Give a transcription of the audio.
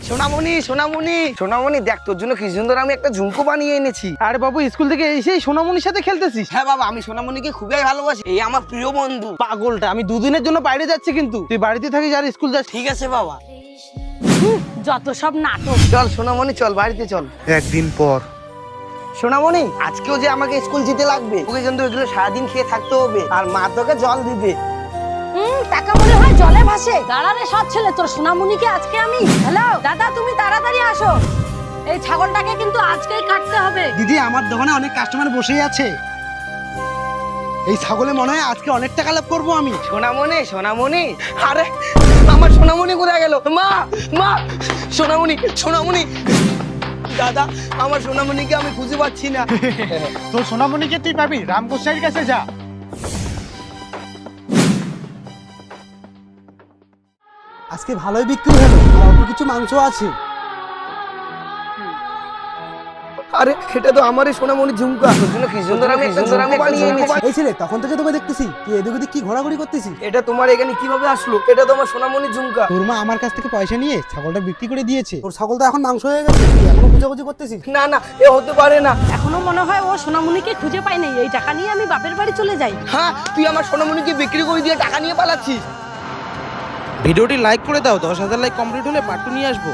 সোনামণি সোনামণি সোনামণি, দেখ তোর জন্য কি সুন্দর আমি একটা ঝুমকো বানিয়ে এনেছি। আরে বাবু, স্কুল থেকে এসেই সোনামণির সাথে খেলতেছিস? হ্যাঁ বাবা, আমি সোনামণিকে খুবই ভালোবাসি, এই আমার প্রিয় বন্ধু। পাগলটা, আমি দুদিনের জন্য বাইরে যাচ্ছি, কিন্তু তুই বাড়িতে থাকিস আর স্কুল যাস। ঠিক আছে বাবা। যত সব নাটক। চল সোনামণি, চল বাড়িতে চল। একদিন পর। সোনামণি, আজকেও যে আমাকে স্কুল যেতে লাগবে, ওকে কিন্তু এগুলো সারাদিন খেয়ে থাকতে হবে, আর মা তোকে জল দিবে। টাকা মনে হয় জলে ভাসে। দাঁড়ারে সব ছেলে, তোর সোনামণিকে আজকে আমি। হ্যালো দাদা, তুমি তাড়াতাড়ি আসো, এই ছাগলটাকে কিন্তু আজকেই কাটতে হবে। দিদি, আমার দোকানে অনেক কাস্টমার বসেই আছে, এই ছাগলে মনে হয় আজকে অনেক টাকা লাভ করবো আমি। সোনামণি সোনামণি, আরে আমার সোনামণি কোথায় গেল? মা মা, সোনামণি সোনামণি, দাদা আমার সোনামণিকে আমি খুঁজে পাচ্ছি না। তোর সোনামণিকে তুই পাবি, রামকোষাইয়ের কাছে যা। আজকে ভালোই বিক্রি হলো, আর অল্প কিছু মাংস আছে। আরে এটা তো আমারই সোনামণি ঝুমকা, তোর জন্য কি সুন্দর আমি একটা ঝুমকো বানিয়ে এনেছি। এই ছেলে, তখন থেকে তোকে দেখতেছি তুই এদিক ওদিক কি ঘোরাঘুরি করতেছিস। এটা তোমার এখানে কিভাবে আসলো? এটা তো আমার সোনামণি ঝুমকা। তোর মা আমার কাছ থেকে পয়সা নিয়ে ছাগলটা বিক্রি করে দিয়েছে, তোর ছাগল তো এখন মাংস হয়ে গেছে, তুই এখনো খুঁজাখুঁজি করতেছিস। না না, এ হতে পারে না। এখনো মনে হয় ও সোনামণিকে খুঁজে পাই নাই, এই টাকা নিয়ে আমি বাপের বাড়ি চলে যাই। হ্যাঁ, তুই আমার সোনামণিকে বিক্রি করে দিয়ে টাকা নিয়ে পালাচ্ছিস। ভিডিওটি লাইক করে দাও, 10,000 লাইক কমপ্লিট হলে পার্ট 2 নিয়ে আসবো।